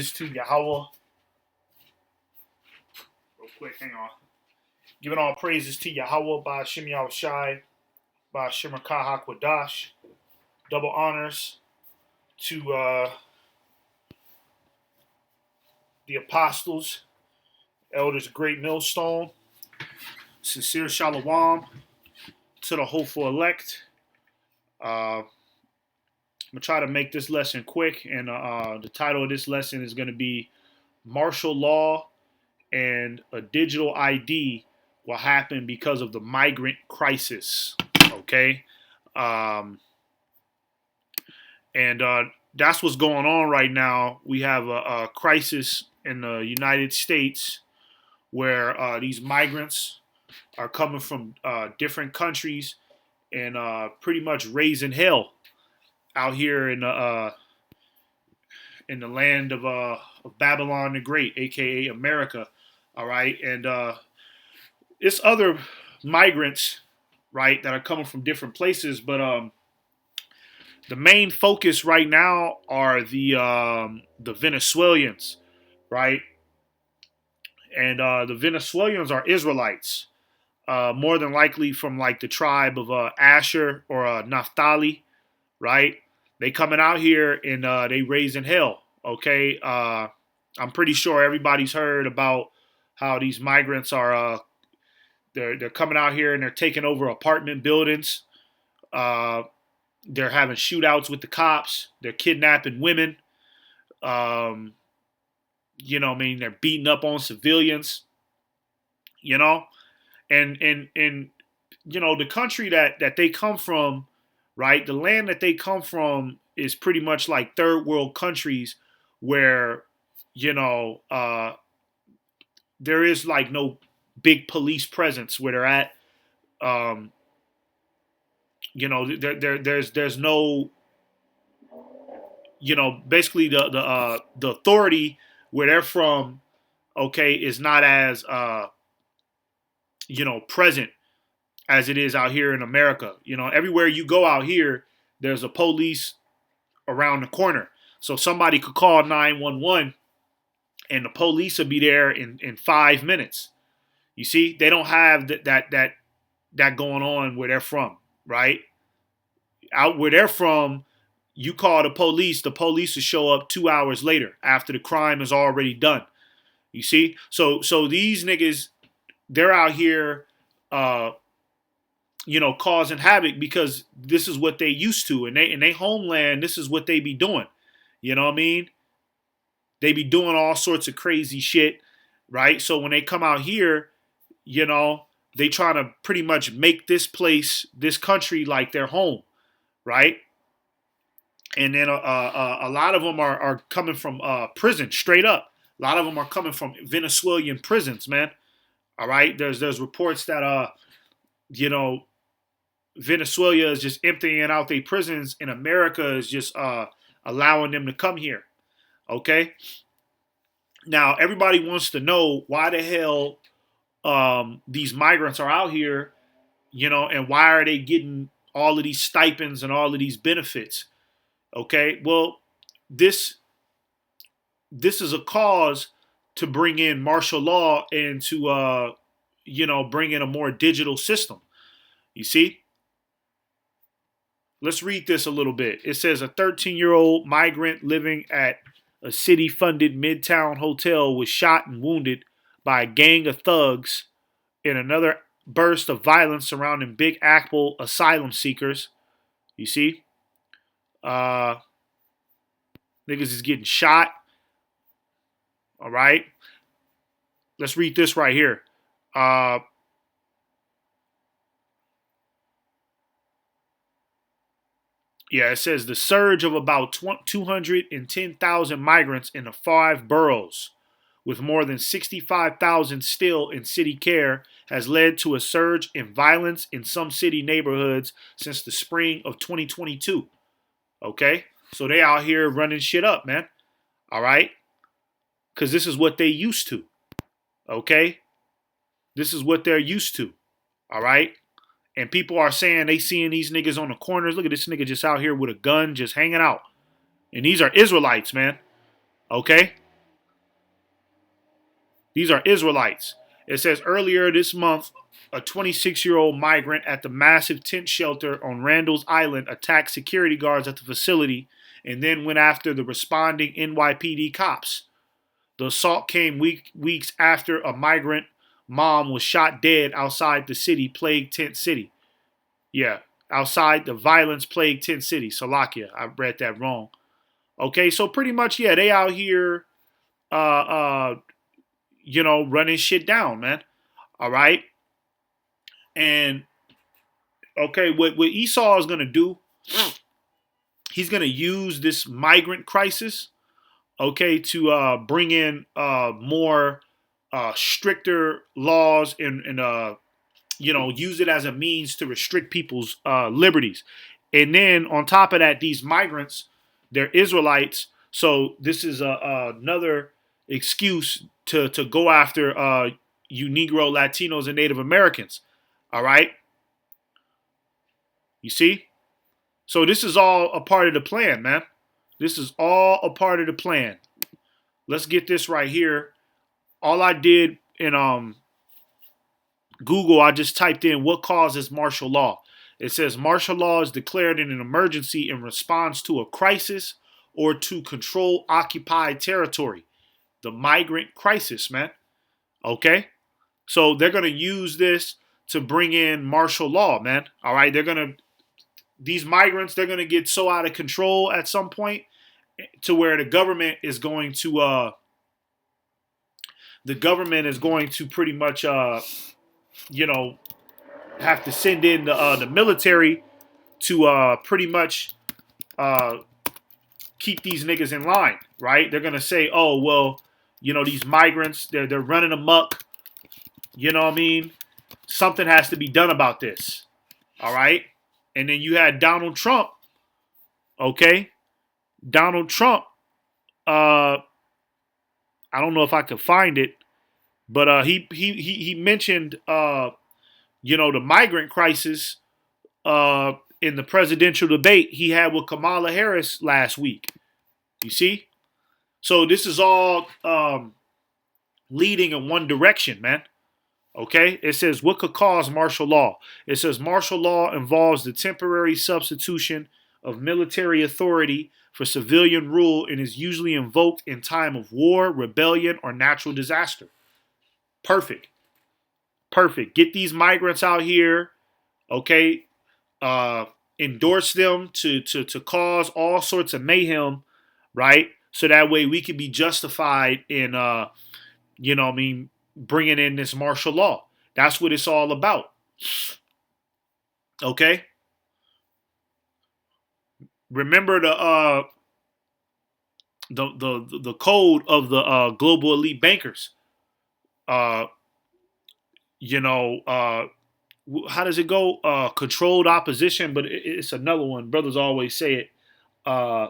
To Yahweh. Real quick, hang on. Giving all praises to Yahweh by Shem Yahushai, by Shemar Kahakwadash. Double honors to the apostles, elders of Great Millstone. Sincere shalom to the hopeful elect. I'm going to try to make this lesson quick, and the title of this lesson is going to be Martial Law and a Digital ID will happen because of the migrant crisis. Okay? And that's what's going on right now. We have a crisis in the United States where these migrants are coming from different countries and pretty much raising hell out here in the land of Babylon the Great, aka America. All right, and it's other migrants, right, that are coming from different places, but the main focus right now are the Venezuelans, right, and the Venezuelans are Israelites, more than likely from like the tribe of Asher or Naphtali, right? They coming out here and they raising hell. Okay, I'm pretty sure everybody's heard about how these migrants are. They're coming out here and they're taking over apartment buildings. They're having shootouts with the cops. They're kidnapping women. They're beating up on civilians. You know, and the country that they come from, right? The land that they come from is pretty much like third world countries where, there is like no big police presence where they're at. There's no, basically the authority where they're from, okay, is not as present as it is out here in America. Everywhere you go out here, there's a police around the corner. So somebody could call 911 and the police will be there in 5 minutes. You see, they don't have that going on where they're from, right? Out where they're from, you call the police will show up 2 hours later after the crime is already done. You see? So these niggas, they're out here causing havoc because this is what they used to. And in their homeland, this is what they be doing. You know what I mean? They be doing all sorts of crazy shit, right? So when they come out here, they try to pretty much make this country like their home, right? And then a lot of them are coming from prison, straight up. A lot of them are coming from Venezuelan prisons, man. All right? There's reports that, Venezuela is just emptying out their prisons and America is just allowing them to come here. Okay? Now, everybody wants to know why the hell these migrants are out here, and why are they getting all of these stipends and all of these benefits? Okay, well, this is a cause to bring in martial law and to, bring in a more digital system. You see? Let's read this a little bit. It says a 13-year-old migrant living at a city-funded midtown hotel was shot and wounded by a gang of thugs in another burst of violence surrounding Big Apple asylum seekers. You see? Niggas is getting shot. All right? Let's read this right here. It says the surge of about 210,000 migrants in the 5 boroughs, with more than 65,000 still in city care, has led to a surge in violence in some city neighborhoods since the spring of 2022. Okay? So they out here running shit up, man. All right? Because this is what they used to. Okay? This is what they're used to. All right? And people are saying they seeing these niggas on the corners. Look at this nigga just out here with a gun, just hanging out. And these are Israelites, man. Okay? These are Israelites. It says earlier this month, a 26-year-old migrant at the massive tent shelter on Randall's Island attacked security guards at the facility and then went after the responding NYPD cops. The assault came weeks after a migrant mom was shot dead outside the city plagued tent city. Yeah, outside the violence plagued tent city. Salakia. I read that wrong. Okay, so pretty much, yeah, they out here, uh, uh, running shit down, man. All right, and okay, what Esau is gonna do, he's gonna use this migrant crisis, okay, to bring in more stricter laws and use it as a means to restrict people's liberties. And then on top of that, these migrants, they're Israelites, so this is another excuse to go after you Negro, Latinos, and Native Americans. All right, you see. So this is all a part of the plan, man. This is all a part of the plan. Let's get this right here. All I did in Google, I just typed in what causes martial law. It says martial law is declared in an emergency in response to a crisis or to control occupied territory. The migrant crisis, man. Okay? So they're going to use this to bring in martial law, man. All right? These migrants, they're going to get so out of control at some point to where the government is going to pretty much you know have to send in the military to pretty much uh, keep these niggas in line, right? They're gonna say, oh well, these migrants, they're running amok. You know what I mean? Something has to be done about this. All right. And then you had Donald Trump. Okay, Donald Trump. I don't know if I could find it, but he mentioned the migrant crisis in the presidential debate he had with Kamala Harris last week. You see? So this is all leading in one direction, man. Okay? It says, what could cause martial law? It says, martial law involves the temporary substitution of military authority for civilian rule and is usually invoked in time of war, rebellion, or natural disaster. Perfect. Perfect. Get these migrants out here, okay? Endorse them to cause all sorts of mayhem, right? So that way we can be justified in, bringing in this martial law. That's what it's all about. Okay. Remember the code of the global elite bankers. Uh, how does it go? Controlled opposition, but it's another one. Brothers always say it. Uh,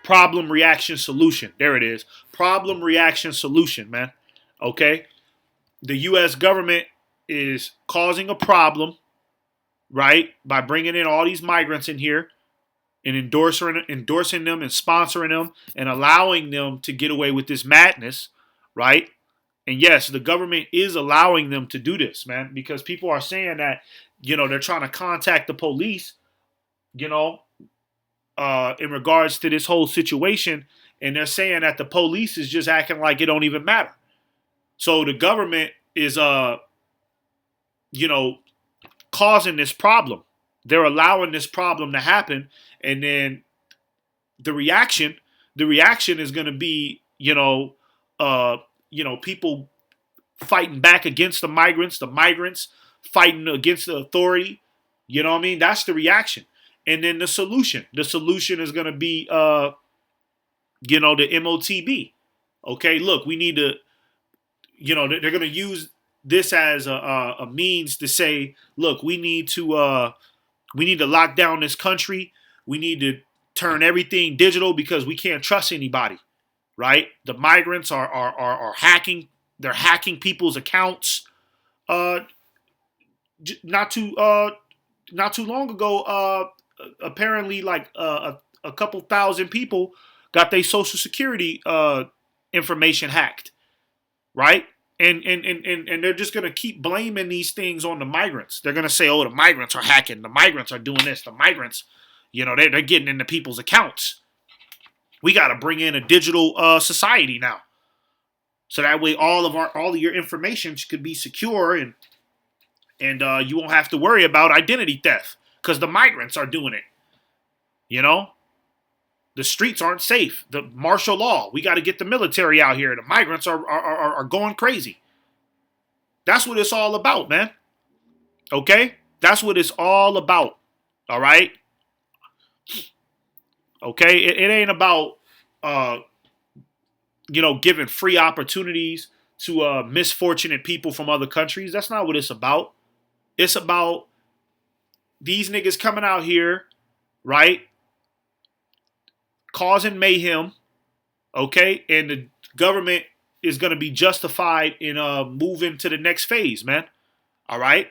Problem, reaction, solution. There it is. Problem, reaction, solution, man. Okay? The U.S. government is causing a problem, right? By bringing in all these migrants in here and endorsing them and sponsoring them and allowing them to get away with this madness, right? And yes, the government is allowing them to do this, man, because people are saying that, they're trying to contact the police, in regards to this whole situation, and they're saying that the police is just acting like it don't even matter. So the government is, causing this problem. They're allowing this problem to happen, and then the reaction is going to be, people fighting back against the migrants fighting against the authority. You know what I mean? That's the reaction. And then the solution is going to be, the MOTB. Okay, look, we need to, they're going to use this as a means to say, look, we need to lock down this country. We need to turn everything digital because we can't trust anybody, right? The migrants are hacking. They're hacking people's accounts. Not too long ago, apparently like a couple thousand people got their social security information hacked. right? And they're just gonna keep blaming these things on the migrants. They're gonna say, "Oh, the migrants are hacking. The migrants are doing this. The migrants, they're getting into people's accounts." We got to bring in a digital society now, so that way all of your information could be secure, and you won't have to worry about identity theft because the migrants are doing it. You know, the streets aren't safe. The martial law. We got to get the military out here. The migrants are going crazy. That's what it's all about, man. Okay, that's what it's all about. All right. Okay, it ain't about uh, giving free opportunities to misfortunate people from other countries. That's not what it's about. It's about these niggas coming out here, right, causing mayhem, okay, and the government is going to be justified in moving to the next phase, man. All right,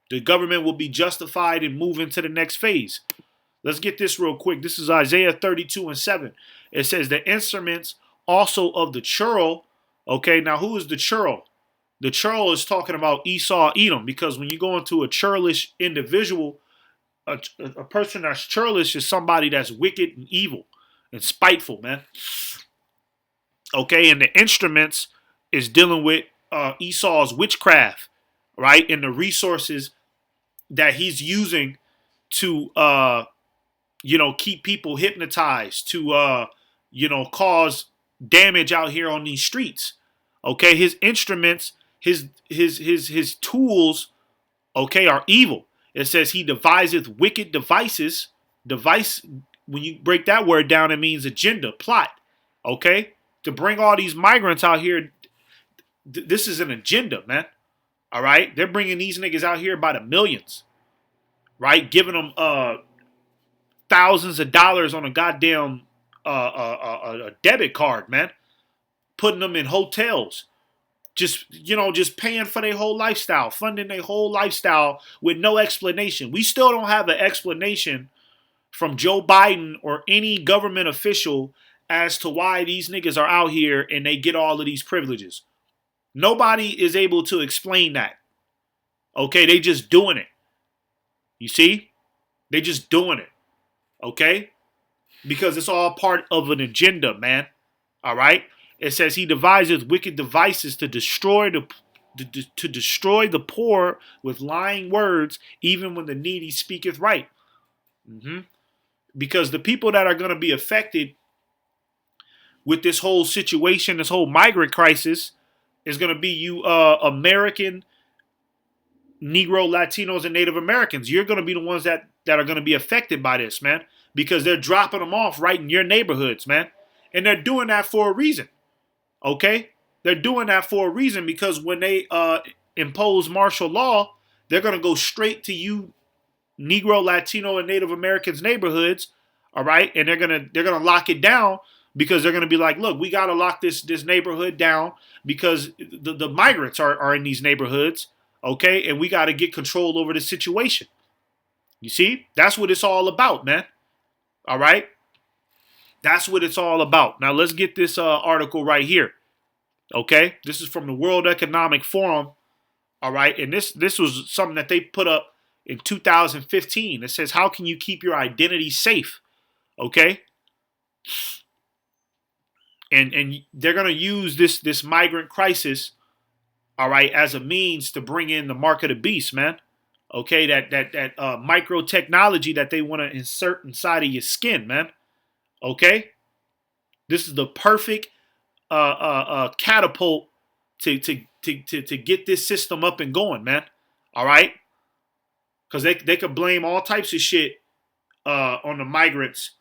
the government will be justified in moving to the next phase. Let's get this real quick. This is Isaiah 32:7. It says the instruments also of the churl. Okay, now who is the churl? The churl is talking about Esau, Edom, because when you go into a churlish individual, a person that's churlish is somebody that's wicked and evil and spiteful, man. Okay, and the instruments is dealing with Esau's witchcraft, right, and the resources that he's using to keep people hypnotized, to cause damage out here on these streets. Okay, his instruments, his tools, okay, are evil. It says he deviseth wicked devices. Device, when you break that word down, it means agenda, plot. Okay, to bring all these migrants out here. This is an agenda, man. All right, they're bringing these niggas out here by the millions, right? Giving them thousands of dollars on a goddamn a debit card, man. Putting them in hotels, just paying for their whole lifestyle, funding their whole lifestyle with no explanation. We still don't have an explanation from Joe Biden or any government official as to why these niggas are out here and they get all of these privileges. Nobody is able to explain that. Okay, they just doing it. You see? They just doing it. Okay? Because it's all part of an agenda, man. All right? It says he devises wicked devices to destroy the poor with lying words, even when the needy speaketh right. Because the people that are going to be affected with this whole situation, this whole migrant crisis, is going to be you American, Negro, Latinos, and Native Americans. You're going to be the ones that are going to be affected by this, man, because they're dropping them off right in your neighborhoods, man. And they're doing that for a reason. Okay? They're doing that for a reason because when they impose martial law, they're going to go straight to you Negro, Latino, and Native Americans neighborhoods, all right? And they're going to lock it down because they're going to be like, "Look, we got to lock this neighborhood down because the migrants are in these neighborhoods, okay? And we got to get control over the situation." You see? That's what it's all about, man. All right? That's what it's all about. Now, let's get this article right here. Okay? This is from the World Economic Forum. All right? And this was something that they put up in 2015. It says, how can you keep your identity safe? Okay? And they're going to use this migrant crisis, all right, as a means to bring in the mark of the beast, man. Okay? That micro technology that they want to insert inside of your skin, man. Okay, this is the perfect catapult to get this system up and going, man. All right, because they could blame all types of shit on the migrants.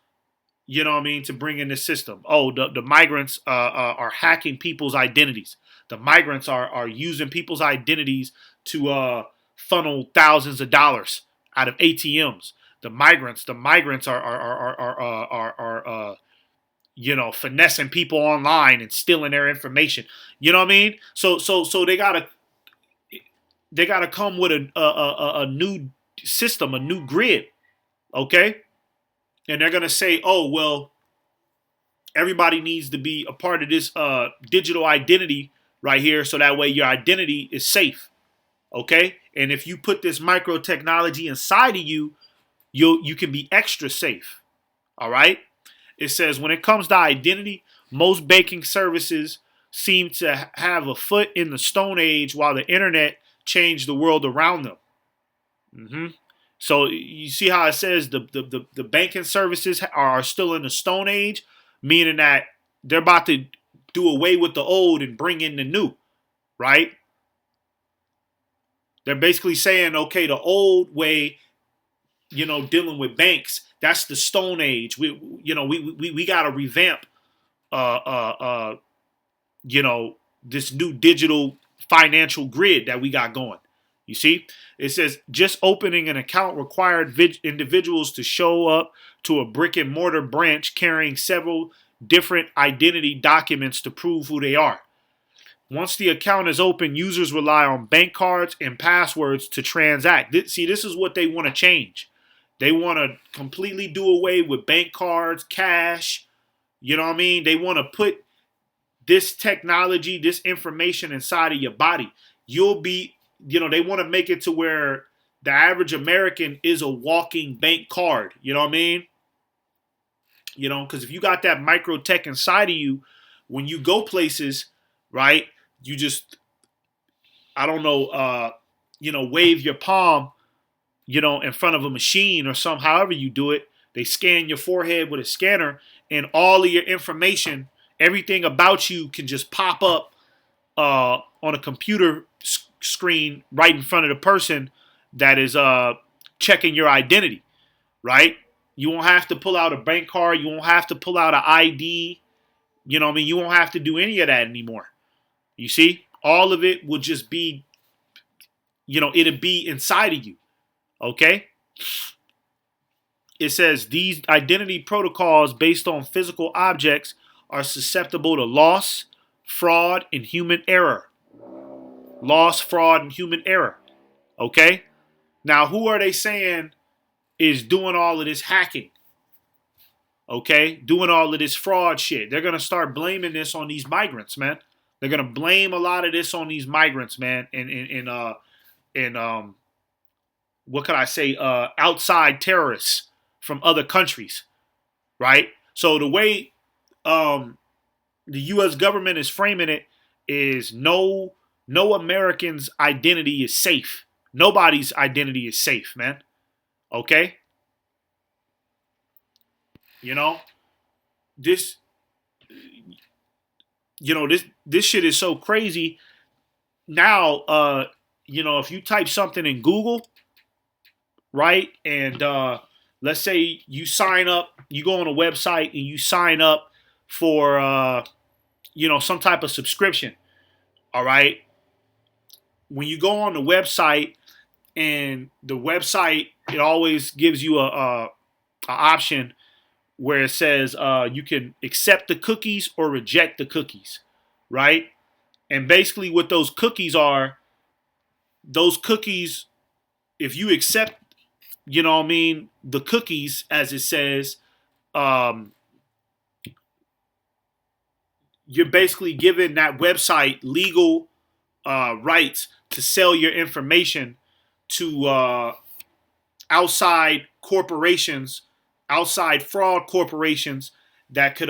You know what I mean? To bring in this system. Oh, the migrants are hacking people's identities. The migrants are using people's identities to funnel thousands of dollars out of ATMs. The migrants are finessing people online and stealing their information. You know what I mean? So they gotta come with a new system, a new grid, okay? And they're gonna say, oh well, everybody needs to be a part of this digital identity right here, so that way your identity is safe. Okay, and if you put this micro technology inside of you, you can be extra safe. All right. It says when it comes to identity, most banking services seem to have a foot in the Stone Age, while the internet changed the world around them. hmm So you see how it says the banking services are still in the Stone Age, meaning that they're about to do away with the old and bring in the new, right? They're basically saying, okay, the old way, dealing with banks, that's the Stone Age. We got to revamp, uh, uh, uh, you know, this new digital financial grid that we got going. You see, it says just opening an account required individuals to show up to a brick and mortar branch carrying several different identity documents to prove who they are. Once the account is open, users rely on bank cards and passwords to transact. See, this is what they want to change. They want to completely do away with bank cards, cash. You know what I mean? They want to put this technology, this information inside of your body. You'll be, they want to make it to where the average American is a walking bank card. You know what I mean? Because if you got that micro tech inside of you, when you go places, right, you just, I don't know, wave your palm, in front of a machine or some, however you do it. They scan your forehead with a scanner, and all of your information, everything about you can just pop up on a computer screen right in front of the person that is checking your identity, right? You won't have to pull out a bank card. You won't have to pull out an ID. You know what I mean? You won't have to do any of that anymore. You see? All of it will just be, it'll be inside of you. Okay? It says these identity protocols based on physical objects are susceptible to loss, fraud, and human error. Loss, fraud, and human error. Okay? Now, who are they saying is doing all of this hacking? Okay? Doing all of this fraud shit. They're going to start blaming this on these migrants, man. They're going to blame a lot of this on these migrants, man. And what could I say? Outside terrorists from other countries, right? So the way the U.S. government is framing it is no American's identity is safe. Nobody's identity is safe, man. Okay? This this shit is so crazy. Now, if you type something in Google, right, and let's say you sign up, you go on a website and you sign up for some type of subscription. All right. When you go on the website, and the website, it always gives you a option where it says you can accept the cookies or reject the cookies, right? And basically what those cookies are, if you accept, the cookies, as it says, you're basically giving that website legal rights to sell your information to outside corporations, outside fraud corporations that could,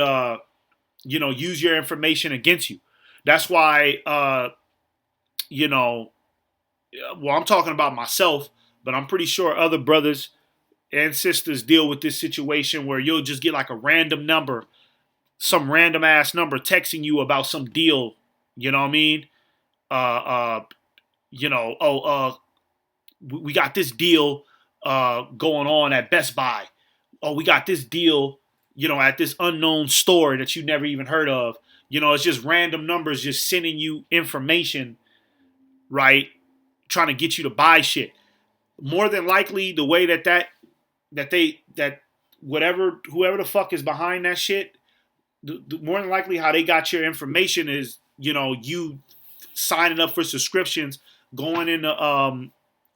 use your information against you. That's why, I'm talking about myself, but I'm pretty sure other brothers and sisters deal with this situation where you'll just get like a random number, some random ass number texting you about some deal. You know what I mean? We got this deal going on at Best Buy. Oh, we got this deal, at this unknown store that you never even heard of. It's just random numbers just sending you information, right? Trying to get you to buy shit. More than likely, the way that whoever the fuck is behind that shit, more than likely how they got your information is, you signing up for subscriptions, going into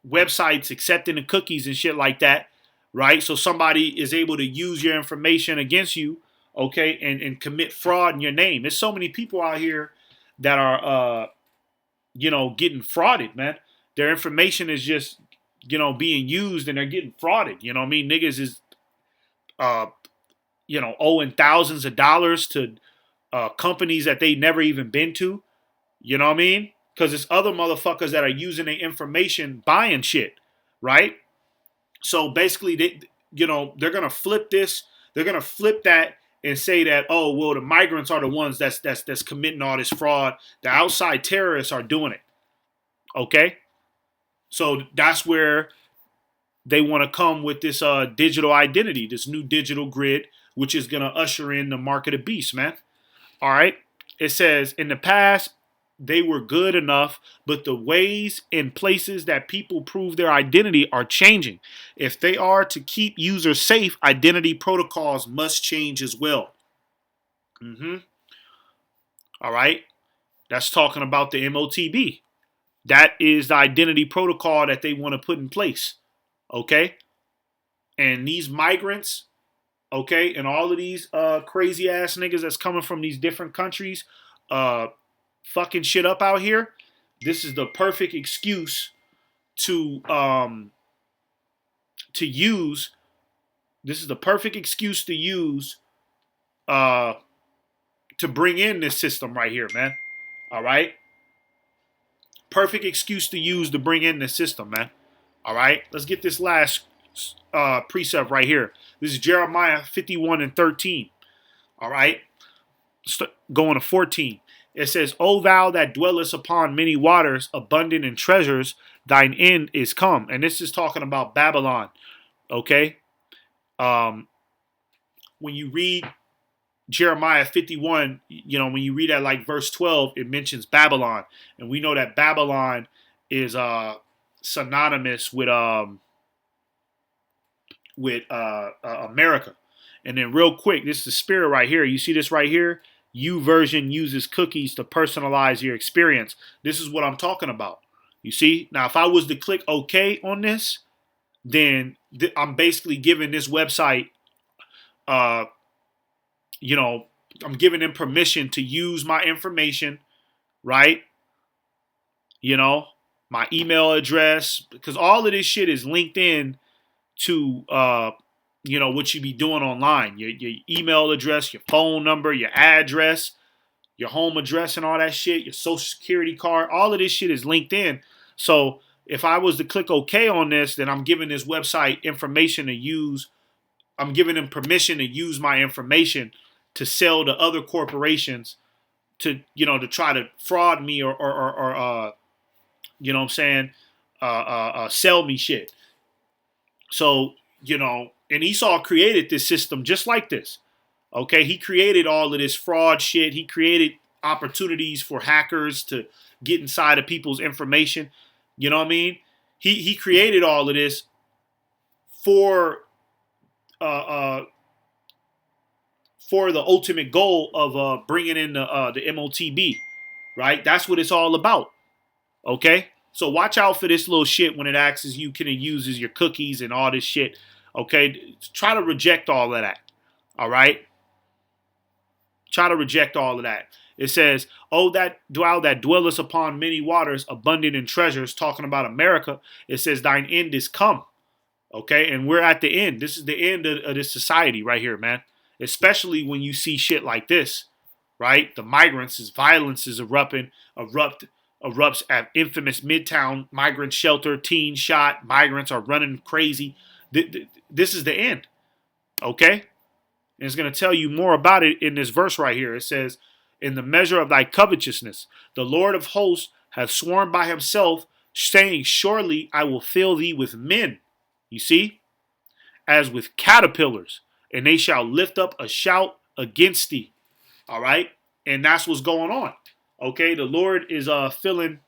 websites, accepting the cookies and shit like that, right? So somebody is able to use your information against you, okay, and commit fraud in your name. There's so many people out here that are getting frauded, man. Their information is just being used, and they're getting frauded. You know what I mean? Niggas is uh owing thousands of dollars to companies that they never even been to. You know what I mean? Because it's other motherfuckers that are using their information buying shit, right? So basically, they're gonna flip this. They're gonna flip that and say that, oh well, the migrants are the ones that's committing all this fraud. The outside terrorists are doing it. Okay, so that's where they want to come with this digital identity, this new digital grid, which is gonna usher in the mark of the beast, man. All right. It says in the past they were good enough, but the ways and places that people prove their identity are changing. If they are to keep users safe, identity protocols must change as well. Mm-hmm. All right. That's talking about the MOTB. That is the identity protocol that they want to put in place. Okay. And these migrants, okay, and all of these crazy ass niggas that's coming from these different countries, fucking shit up out here. This is the perfect excuse to use. This is the perfect excuse to use uh, to bring in this system right here, man. All right, perfect excuse to use to bring in this system, man. All right, let's get this last precept right here. This is Jeremiah 51:13. All right, going to 14. It says, O thou that dwellest upon many waters, abundant in treasures, thine end is come. And this is talking about Babylon. Okay? When you read Jeremiah 51, when you read at like verse 12, it mentions Babylon. And we know that Babylon is synonymous with America. And then real quick, this is the spirit right here. You see this right here? YouVersion uses cookies to personalize your experience. This is what I'm talking about. You see? Now, if I was to click OK on this, then I'm basically giving this website, I'm giving them permission to use my information, right? My email address, because all of this shit is linked in to, what you be doing online, your email address, your phone number, your address, your home address and all that shit, your social security card, all of this shit is linked in. So if I was to click OK on this, then I'm giving this website information to use. I'm giving them permission to use my information to sell to other corporations to try to fraud me or you know what I'm saying, sell me shit. So, and Esau created this system just like this. Okay, he created all of this fraud shit. He created opportunities for hackers to get inside of people's information. You know what I mean? He created all of this for the ultimate goal of bringing in the MOTB, right? That's what it's all about. Okay, so watch out for this little shit when it asks you can it uses your cookies and all this shit. Okay, try to reject all of that. All right. Try to reject all of that. It says, "Oh, that dwellest upon many waters, abundant in treasures," talking about America. It says, "Thine end is come." Okay, and we're at the end. This is the end of this society right here, man. Especially when you see shit like this, right? The migrants, as violence is erupts at infamous Midtown migrant shelter. Teen shot. Migrants are running crazy. This is the end. Okay. And it's going to tell you more about it in this verse right here. It says, "In the measure of thy covetousness, the Lord of hosts hath sworn by himself, saying, Surely I will fill thee with men." You see? "As with caterpillars, and they shall lift up a shout against thee." All right? And that's what's going on. Okay? The Lord is filling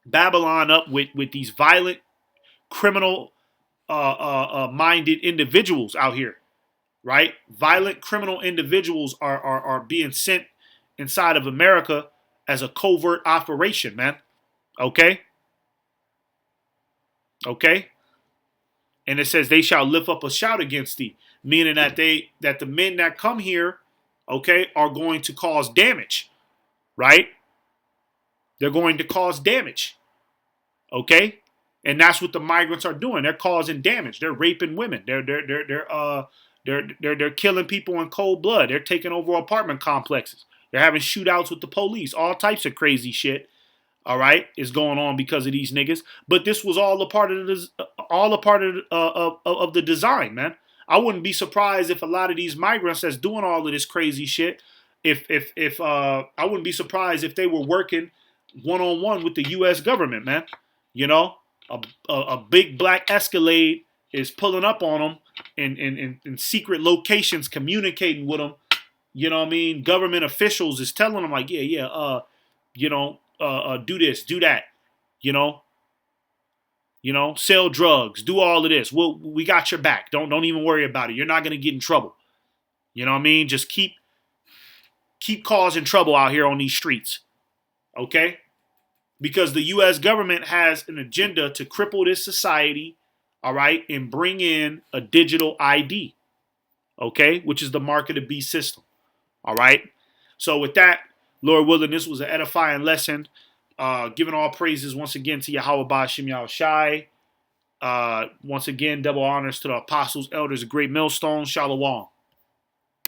Babylon up with these violent, criminal minded individuals out here. Right? Violent criminal individuals are being sent inside of America as a covert operation, man. Okay? Okay? And it says they shall lift up a shout against thee, meaning that the men that come here, okay, are going to cause damage. right? They're going to cause damage, okay? And that's what the migrants are doing. They're causing damage. They're raping women. They're killing people in cold blood. They're taking over apartment complexes. They're having shootouts with the police. All types of crazy shit. All right, is going on because of these niggas. But this was all a part of of the design, man. I wouldn't be surprised if a lot of these migrants that's doing all of this crazy shit, if I wouldn't be surprised if they were working one on one with the U.S. government, man. You know, a big black Escalade is pulling up on them in secret locations, communicating with them. You know what I mean? Government officials is telling them like, you know, do this, do that. You know, sell drugs, do all of this. We got your back. Don't even worry about it. You're not gonna get in trouble. You know what I mean? Just keep causing trouble out here on these streets. Okay? Because the US government has an agenda to cripple this society, all right, and bring in a digital ID, okay, which is the mark of the beast system. All right. So with that, Lord willing, this was an edifying lesson. Giving all praises once again to Yahweh Ba'Shem Yahweh Shai. Once again, double honors to the apostles, elders, a great millstone. Shalom.